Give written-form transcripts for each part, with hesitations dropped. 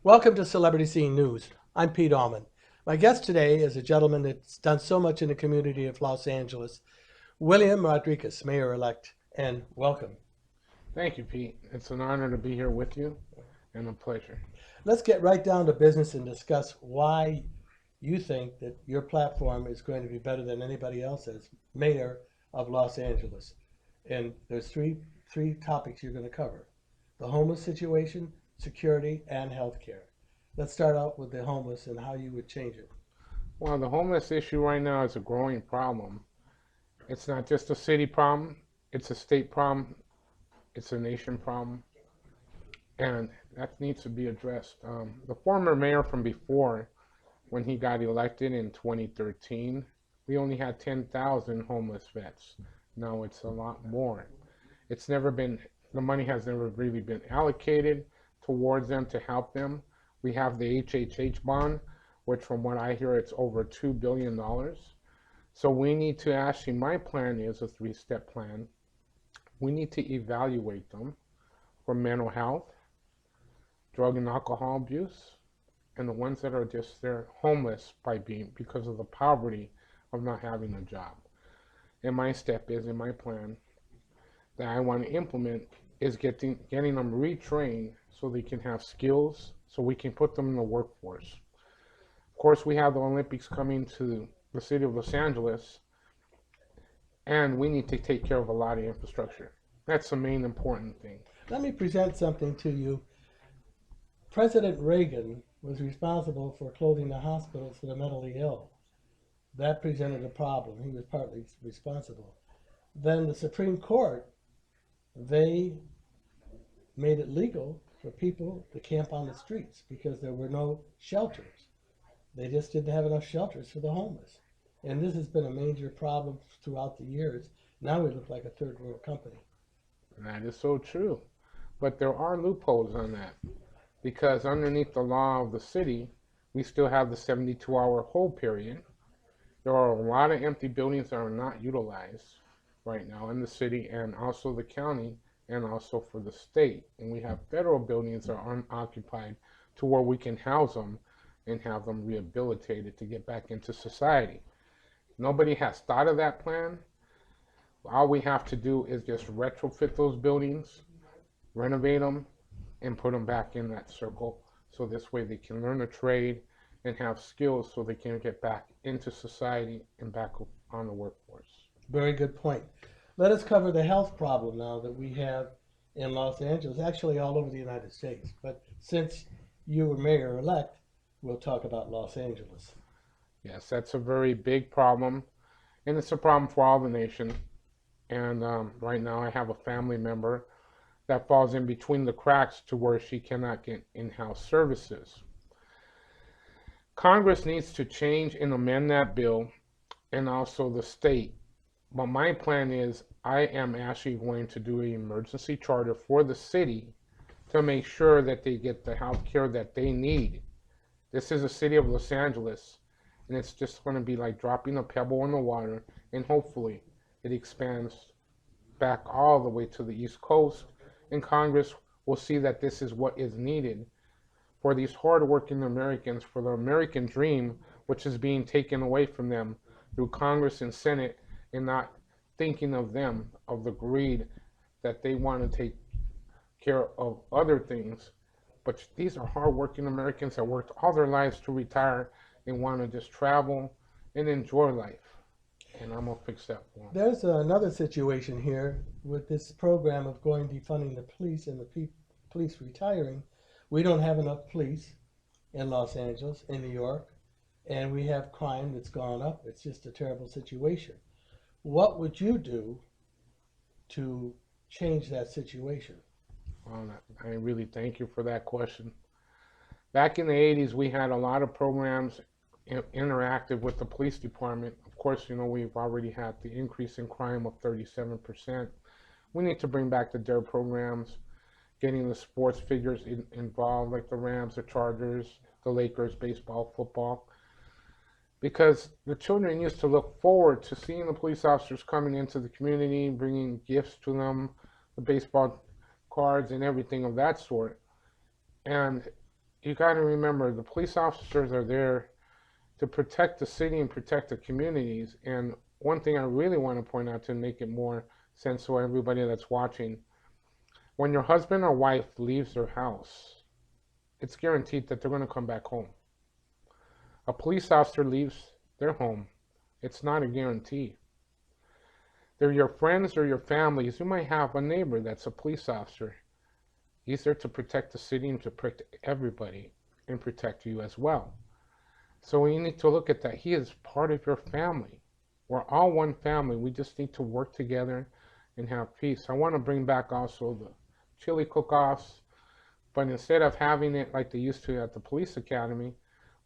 Welcome to Celebrity Scene News. I'm Pete Allman. My guest today is a gentleman that's done so much in the community of Los Angeles, William Rodriguez, Mayor-elect, and welcome. Thank you, Pete. It's an honor to be here with you and a pleasure. Let's get right down to business and discuss why you think that your platform is going to be better than anybody else's, Mayor of Los Angeles. And there's three topics you're going to cover: the homeless situation, security, and healthcare. Let's start out with the homeless and how you would change it. Well, the homeless issue right now is a growing problem. It's not just a city problem, it's a state problem, it's a nation problem, and that needs to be addressed. The former mayor from before, when he got elected in 2013, we only had 10,000 homeless vets. Now it's a lot more. The money has never really been allocated towards them to help them. We have the HHH bond, which from what I hear, it's over $2 billion. So we need to actually, my plan is a three-step plan. We need to evaluate them for mental health, drug and alcohol abuse, and the ones that are just they're homeless because of the poverty of not having a job. And my step is in my plan that I want to implement is getting them retrained so they can have skills so we can put them in the workforce. Of course, we have the Olympics coming to the city of Los Angeles, and we need to take care of a lot of infrastructure. That's the main important thing. Let me present something to you. President Reagan was responsible for closing the hospitals for the mentally ill. That presented a problem. He was partly responsible. Then the Supreme Court, they made it legal for people to camp on the streets because there were no shelters. They just didn't have enough shelters for the homeless. And this has been a major problem throughout the years. Now we look like a third world company. That is so true. But there are loopholes on that because underneath the law of the city, we still have the 72-hour hold period. There are a lot of empty buildings that are not utilized right now in the city and also the county and also for the state. And we have federal buildings that are unoccupied to where we can house them and have them rehabilitated to get back into society. Nobody has thought of that plan. All we have to do is just retrofit those buildings, renovate them, and put them back in that circle. So this way they can learn a trade and have skills so they can get back into society and back on the workforce. Very good point. Let us cover the health problem now that we have in Los Angeles, actually all over the United States. But since you were mayor-elect, we'll talk about Los Angeles. Yes, that's a very big problem, and it's a problem for all the nation. And right now I have a family member that falls in between the cracks to where she cannot get in-house services. Congress needs to change and amend that bill, and also the state. But my plan is I am actually going to do an emergency charter for the city to make sure that they get the health care that they need. This is the city of Los Angeles, and it's just going to be like dropping a pebble in the water, and hopefully it expands back all the way to the East Coast, and Congress will see that this is what is needed for these hardworking Americans, for the American dream, which is being taken away from them through Congress and Senate, and not thinking of them, of the greed that they want to take care of other things. But these are hardworking Americans that worked all their lives to retire and want to just travel and enjoy life. And I'm going to fix that for them. There's another situation here with this program of going defunding the police and the police retiring. We don't have enough police in Los Angeles, in New York, and we have crime that's gone up. It's just a terrible situation. What would you do to change that situation? Well, I really thank you for that question. Back in the 80s, we had a lot of programs interactive with the police department. Of course, we've already had the increase in crime of 37%. We need to bring back the DARE programs, getting the sports figures involved, like the Rams, the Chargers, the Lakers, baseball, football. Because the children used to look forward to seeing the police officers coming into the community, bringing gifts to them, the baseball cards and everything of that sort. And you got to remember the police officers are there to protect the city and protect the communities. And one thing I really want to point out to make it more sense to everybody that's watching, when your husband or wife leaves their house, it's guaranteed that they're going to come back home. A police officer leaves their home, it's not a guarantee. They're your friends or your families. You might have a neighbor that's a police officer. He's there to protect the city and to protect everybody and protect you as well. So we need to look at that. He is part of your family. We're all one family. We just need to work together and have peace. I want to bring back also the chili cook-offs, but instead of having it like they used to at the police academy,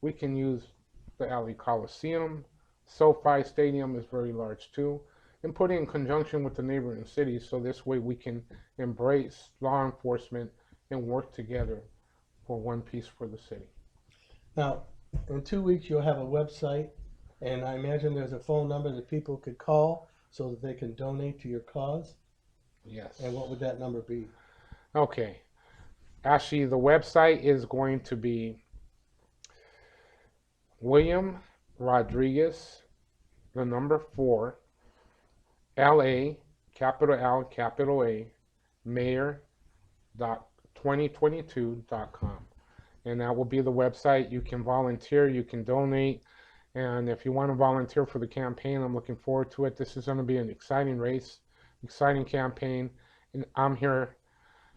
we can use the LA Coliseum. SoFi Stadium is very large too, and put it in conjunction with the neighboring cities, so this way we can embrace law enforcement and work together for one piece for the city. Now, in 2 weeks, you'll have a website, and I imagine there's a phone number that people could call so that they can donate to your cause. Yes. And what would that number be? Okay. Actually, the website is going to be William Rodriguez, the number 4, LA, capital L, capital A, mayor.2022.com. And that will be the website. You can volunteer, you can donate. And if you want to volunteer for the campaign, I'm looking forward to it. This is going to be an exciting race, exciting campaign. And I'm here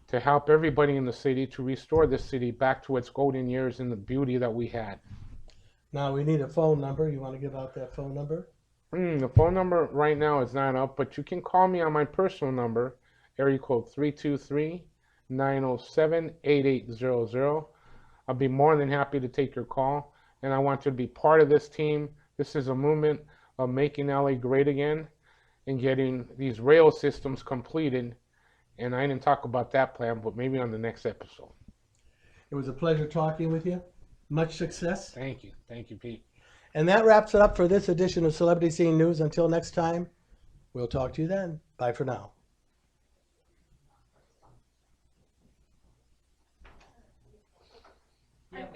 to help everybody in the city to restore this city back to its golden years and the beauty that we had. Now, we need a phone number. You want to give out that phone number? The phone number right now is not up, but you can call me on my personal number, area code 323-907-8800. I'll be more than happy to take your call, and I want you to be part of this team. This is a movement of making LA great again and getting these rail systems completed. And I didn't talk about that plan, but maybe on the next episode. It was a pleasure talking with you. Much success. Thank you. Thank you, Pete. And that wraps it up for this edition of Celebrity Scene News. Until next time, we'll talk to you then. Bye for now.